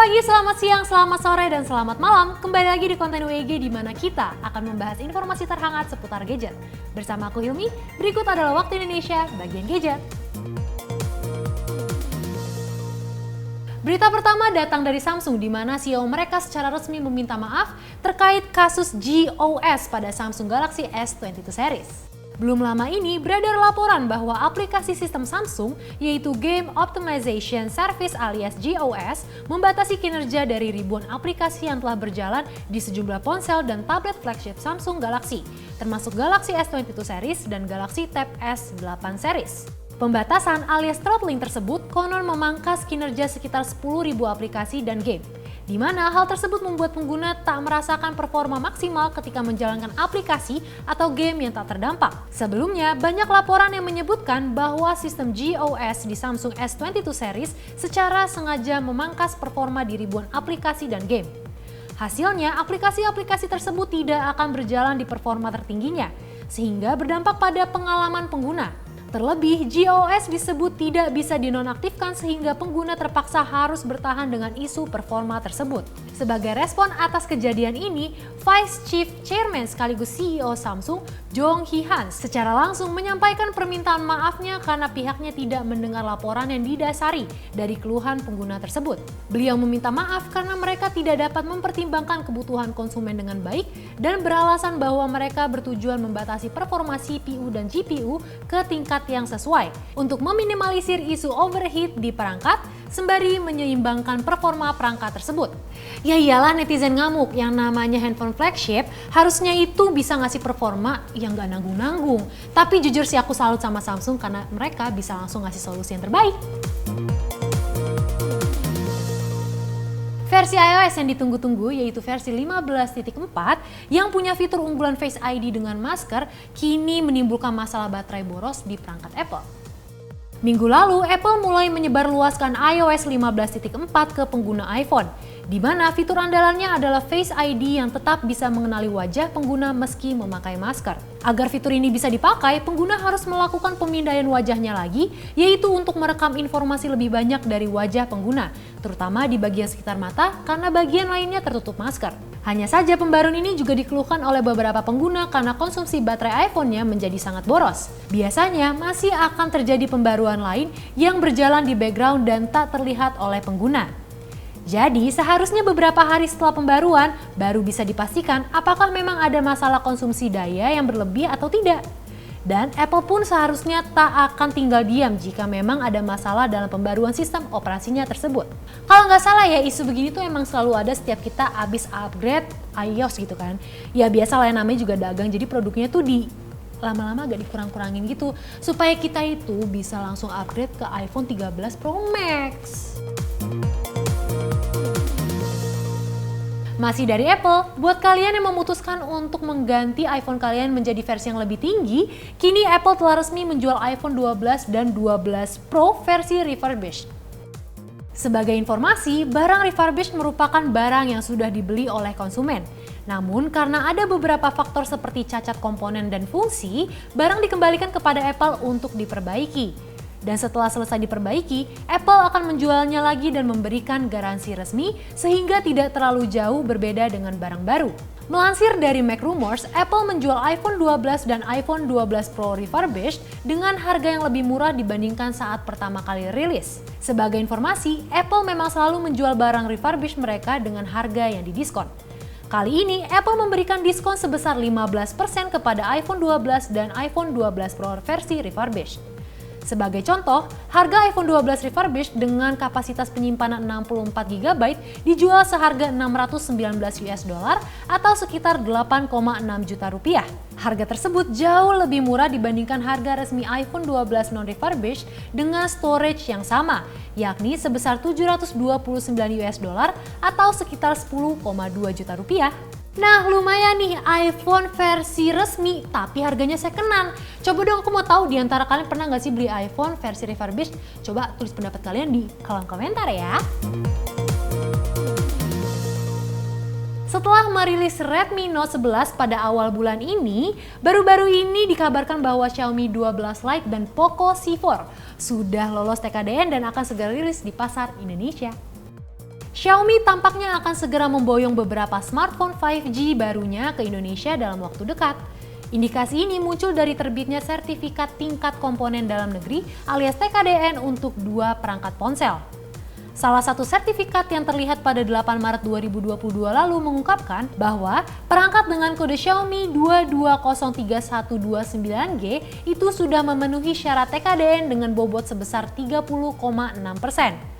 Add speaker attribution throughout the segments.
Speaker 1: pagi, selamat siang, selamat sore, dan selamat malam. Kembali lagi di konten WG di mana kita akan membahas informasi terhangat seputar gadget. Bersama aku Hilmi, berikut adalah Waktu Indonesia bagian gadget. Berita pertama datang dari Samsung di mana CEO mereka secara resmi meminta maaf terkait kasus GOS pada Samsung Galaxy S22 series. Belum lama ini beredar laporan bahwa aplikasi sistem Samsung yaitu Game Optimization Service alias GOS membatasi kinerja dari ribuan aplikasi yang telah berjalan di sejumlah ponsel dan tablet flagship Samsung Galaxy, termasuk Galaxy S22 series dan Galaxy Tab S8 series. Pembatasan alias throttling tersebut konon memangkas kinerja sekitar 10.000 aplikasi dan game, di mana hal tersebut membuat pengguna tak merasakan performa maksimal ketika menjalankan aplikasi atau game yang tak terdampak. Sebelumnya, banyak laporan yang menyebutkan bahwa sistem GOS di Samsung S22 series secara sengaja memangkas performa di ribuan aplikasi dan game. Hasilnya, aplikasi-aplikasi tersebut tidak akan berjalan di performa tertingginya, sehingga berdampak pada pengalaman pengguna. Terlebih, GOS disebut tidak bisa dinonaktifkan sehingga pengguna terpaksa harus bertahan dengan isu performa tersebut. Sebagai respon atas kejadian ini, Vice Chief Chairman sekaligus CEO Samsung, Jong Hee-han, secara langsung menyampaikan permintaan maafnya karena pihaknya tidak mendengar laporan yang didasari dari keluhan pengguna tersebut. Beliau meminta maaf karena mereka tidak dapat mempertimbangkan kebutuhan konsumen dengan baik dan beralasan bahwa mereka bertujuan membatasi performa CPU dan GPU ke tingkat yang sesuai untuk meminimalisir isu overheat di perangkat sembari menyeimbangkan performa perangkat tersebut. Ya iyalah netizen ngamuk, yang namanya handphone flagship harusnya itu bisa ngasih performa yang gak nanggung-nanggung. Tapi jujur sih aku salut sama Samsung karena mereka bisa langsung ngasih solusi yang terbaik. Versi iOS yang ditunggu-tunggu yaitu versi 15.4 yang punya fitur unggulan Face ID dengan masker kini menimbulkan masalah baterai boros di perangkat Apple. Minggu lalu, Apple mulai menyebarluaskan iOS 15.4 ke pengguna iPhone, di mana fitur andalannya adalah Face ID yang tetap bisa mengenali wajah pengguna meski memakai masker. Agar fitur ini bisa dipakai, pengguna harus melakukan pemindaian wajahnya lagi, yaitu untuk merekam informasi lebih banyak dari wajah pengguna, terutama di bagian sekitar mata karena bagian lainnya tertutup masker. Hanya saja pembaruan ini juga dikeluhkan oleh beberapa pengguna karena konsumsi baterai iPhone-nya menjadi sangat boros. Biasanya masih akan terjadi pembaruan lain yang berjalan di background dan tak terlihat oleh pengguna. Jadi seharusnya beberapa hari setelah pembaruan baru bisa dipastikan apakah memang ada masalah konsumsi daya yang berlebih atau tidak. Dan Apple pun seharusnya tak akan tinggal diam jika memang ada masalah dalam pembaruan sistem operasinya tersebut. Kalau nggak salah ya, isu begini tuh emang selalu ada setiap kita abis upgrade iOS gitu kan. Ya biasa lah, namanya juga dagang, jadi produknya tuh lama-lama agak dikurang-kurangin gitu supaya kita itu bisa langsung upgrade ke iPhone 13 Pro Max. Masih dari Apple, buat kalian yang memutuskan untuk mengganti iPhone kalian menjadi versi yang lebih tinggi, kini Apple telah resmi menjual iPhone 12 dan 12 Pro versi refurbished. Sebagai informasi, barang refurbished merupakan barang yang sudah dibeli oleh konsumen. Namun karena ada beberapa faktor seperti cacat komponen dan fungsi, barang dikembalikan kepada Apple untuk diperbaiki. Dan setelah selesai diperbaiki, Apple akan menjualnya lagi dan memberikan garansi resmi sehingga tidak terlalu jauh berbeda dengan barang baru. Melansir dari Mac Rumors, Apple menjual iPhone 12 dan iPhone 12 Pro refurbished dengan harga yang lebih murah dibandingkan saat pertama kali rilis. Sebagai informasi, Apple memang selalu menjual barang refurbished mereka dengan harga yang didiskon. Kali ini, Apple memberikan diskon sebesar 15% kepada iPhone 12 dan iPhone 12 Pro versi refurbished. Sebagai contoh, harga iPhone 12 refurbished dengan kapasitas penyimpanan 64 GB dijual seharga $619 atau sekitar 8,6 juta rupiah. Harga tersebut jauh lebih murah dibandingkan harga resmi iPhone 12 non-refurbished dengan storage yang sama, yakni sebesar $729 atau sekitar 10,2 juta rupiah. Nah lumayan nih iPhone versi resmi tapi harganya secondan. Coba dong, aku mau tahu di antara kalian pernah nggak sih beli iPhone versi refurbished? Coba tulis pendapat kalian di kolom komentar ya. Setelah merilis Redmi Note 11 pada awal bulan ini, baru-baru ini dikabarkan bahwa Xiaomi 12 Lite dan Poco C4 sudah lolos TKDN dan akan segera rilis di pasar Indonesia. Xiaomi tampaknya akan segera memboyong beberapa smartphone 5G barunya ke Indonesia dalam waktu dekat. Indikasi ini muncul dari terbitnya sertifikat tingkat komponen dalam negeri alias TKDN untuk 2 perangkat ponsel. Salah satu sertifikat yang terlihat pada 8 Maret 2022 lalu mengungkapkan bahwa perangkat dengan kode Xiaomi 22031129G itu sudah memenuhi syarat TKDN dengan bobot sebesar 30,6%.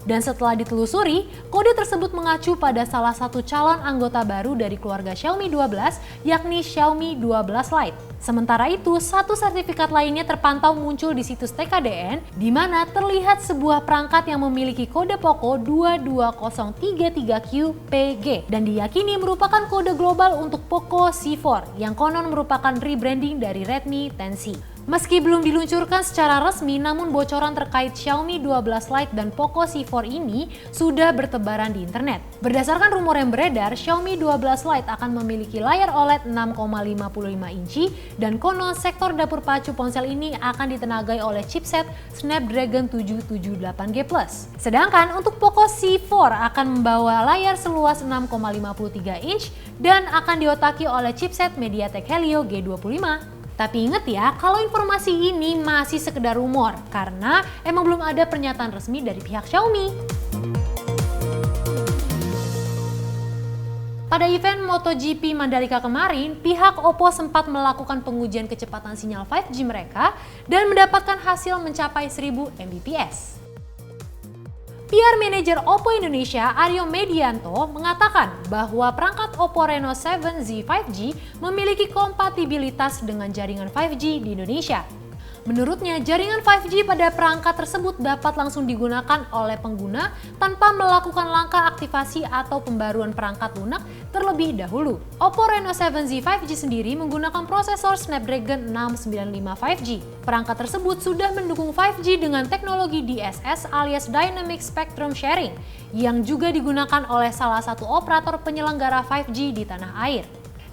Speaker 1: Dan setelah ditelusuri, kode tersebut mengacu pada salah satu calon anggota baru dari keluarga Xiaomi 12, yakni Xiaomi 12 Lite. Sementara itu, satu sertifikat lainnya terpantau muncul di situs TKDN, di mana terlihat sebuah perangkat yang memiliki kode Poco 22033QPG dan diyakini merupakan kode global untuk Poco C4 yang konon merupakan rebranding dari Redmi 10C. Meski belum diluncurkan secara resmi, namun bocoran terkait Xiaomi 12 Lite dan Poco C4 ini sudah bertebaran di internet. Berdasarkan rumor yang beredar, Xiaomi 12 Lite akan memiliki layar OLED 6,55 inci dan konon sektor dapur pacu ponsel ini akan ditenagai oleh chipset Snapdragon 778G+. Sedangkan untuk Poco C4 akan membawa layar seluas 6,53 inch dan akan diotaki oleh chipset MediaTek Helio G25. Tapi inget ya, kalau informasi ini masih sekedar rumor karena emang belum ada pernyataan resmi dari pihak Xiaomi. Pada event MotoGP Mandalika kemarin, pihak Oppo sempat melakukan pengujian kecepatan sinyal 5G mereka dan mendapatkan hasil mencapai 1000 Mbps. PR Manager Oppo Indonesia Aryo Medianto mengatakan bahwa perangkat Oppo Reno 7Z 5G memiliki kompatibilitas dengan jaringan 5G di Indonesia. Menurutnya, jaringan 5G pada perangkat tersebut dapat langsung digunakan oleh pengguna tanpa melakukan langkah aktivasi atau pembaruan perangkat lunak terlebih dahulu. Oppo Reno 7Z 5G sendiri menggunakan prosesor Snapdragon 695 5G. Perangkat tersebut sudah mendukung 5G dengan teknologi DSS alias Dynamic Spectrum Sharing yang juga digunakan oleh salah satu operator penyelenggara 5G di tanah air.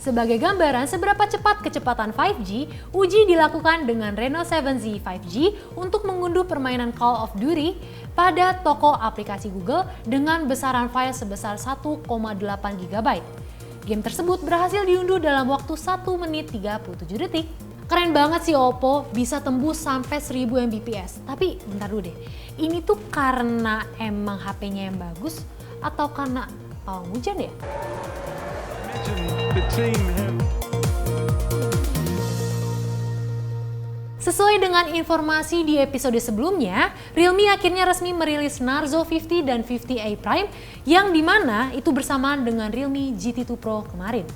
Speaker 1: Sebagai gambaran seberapa cepat kecepatan 5G, uji dilakukan dengan Reno 7Z 5G untuk mengunduh permainan Call of Duty pada toko aplikasi Google dengan besaran file sebesar 1,8 GB. Game tersebut berhasil diunduh dalam waktu 1 menit 37 detik. Keren banget sih Oppo, bisa tembus sampai 1000 Mbps. Tapi bentar dulu deh, ini tuh karena emang HP-nya yang bagus atau karena pawang hujan ya? Sesuai dengan informasi di episode sebelumnya, Realme akhirnya resmi merilis Narzo 50 dan 50A Prime yang dimana itu bersamaan dengan Realme GT2 Pro kemarin.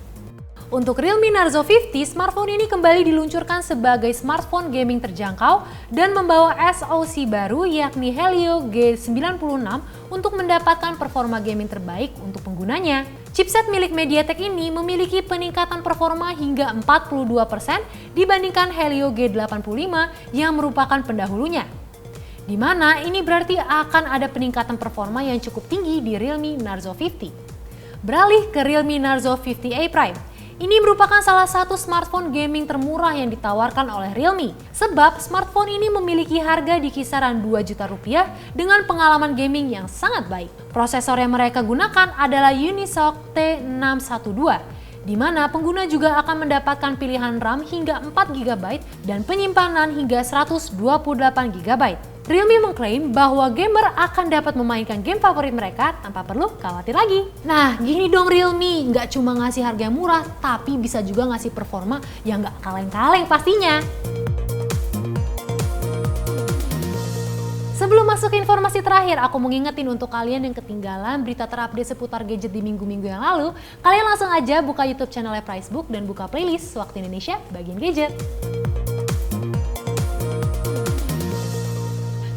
Speaker 1: Untuk Realme Narzo 50, smartphone ini kembali diluncurkan sebagai smartphone gaming terjangkau dan membawa SoC baru yakni Helio G96 untuk mendapatkan performa gaming terbaik untuk penggunanya. Chipset milik MediaTek ini memiliki peningkatan performa hingga 42% dibandingkan Helio G85 yang merupakan pendahulunya. Di mana ini berarti akan ada peningkatan performa yang cukup tinggi di Realme Narzo 50. Beralih ke Realme Narzo 50A Prime. Ini merupakan salah satu smartphone gaming termurah yang ditawarkan oleh Realme. Sebab smartphone ini memiliki harga di kisaran 2 juta rupiah dengan pengalaman gaming yang sangat baik. Prosesor yang mereka gunakan adalah Unisoc T612, di mana pengguna juga akan mendapatkan pilihan RAM hingga 4 GB dan penyimpanan hingga 128 GB. Realme mengklaim bahwa gamer akan dapat memainkan game favorit mereka tanpa perlu khawatir lagi. Nah, gini dong Realme, nggak cuma ngasih harga yang murah, tapi bisa juga ngasih performa yang nggak kaleng-kaleng pastinya. Sebelum masuk ke informasi terakhir, aku mau ngingetin untuk kalian yang ketinggalan berita terupdate seputar gadget di minggu-minggu yang lalu, kalian langsung aja buka YouTube channelnya Pricebook dan buka playlist Waktu Indonesia bagian gadget.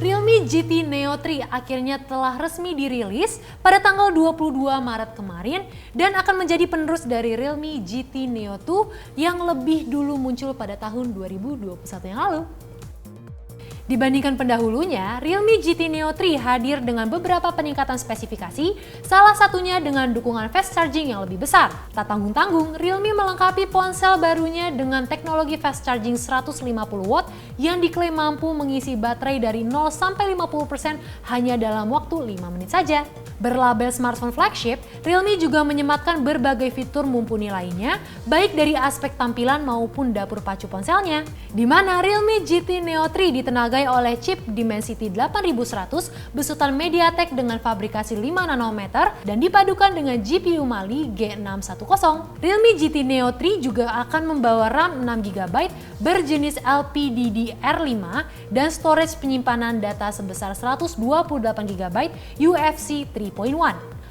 Speaker 1: Realme GT Neo 3 akhirnya telah resmi dirilis pada tanggal 22 Maret kemarin dan akan menjadi penerus dari Realme GT Neo 2 yang lebih dulu muncul pada tahun 2021 yang lalu. Dibandingkan pendahulunya, Realme GT Neo 3 hadir dengan beberapa peningkatan spesifikasi, salah satunya dengan dukungan fast charging yang lebih besar. Tak tanggung-tanggung, Realme melengkapi ponsel barunya dengan teknologi fast charging 150 watt yang diklaim mampu mengisi baterai dari 0 sampai 50% hanya dalam waktu 5 menit saja. Berlabel smartphone flagship, Realme juga menyematkan berbagai fitur mumpuni lainnya, baik dari aspek tampilan maupun dapur pacu ponselnya, di mana Realme GT Neo 3 ditenagai oleh chip Dimensity 8100 besutan MediaTek dengan fabrikasi 5 nanometer dan dipadukan dengan GPU Mali G610. Realme GT Neo 3 juga akan membawa RAM 6GB berjenis LPDDR5 dan storage penyimpanan data sebesar 128GB UFC 3.1.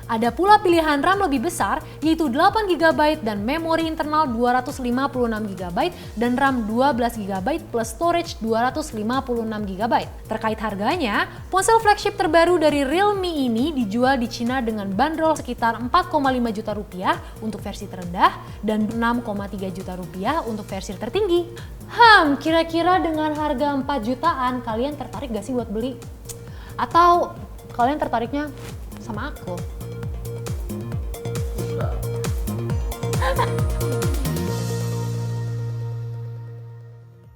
Speaker 1: Ada pula pilihan RAM lebih besar yaitu 8GB dan memori internal 256GB dan RAM 12GB plus storage 256GB. Terkait harganya, ponsel flagship terbaru dari Realme ini dijual di Cina dengan bandrol sekitar 4,5 juta rupiah untuk versi terendah dan 6,3 juta rupiah untuk versi tertinggi. Kira-kira dengan harga 4 jutaan kalian tertarik gak sih buat beli? Atau kalian tertariknya sama aku?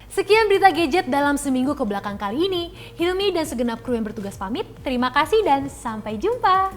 Speaker 1: Sekian berita gadget dalam seminggu kebelakang kali ini. Hilmi dan segenap kru yang bertugas pamit. Terima kasih dan sampai jumpa.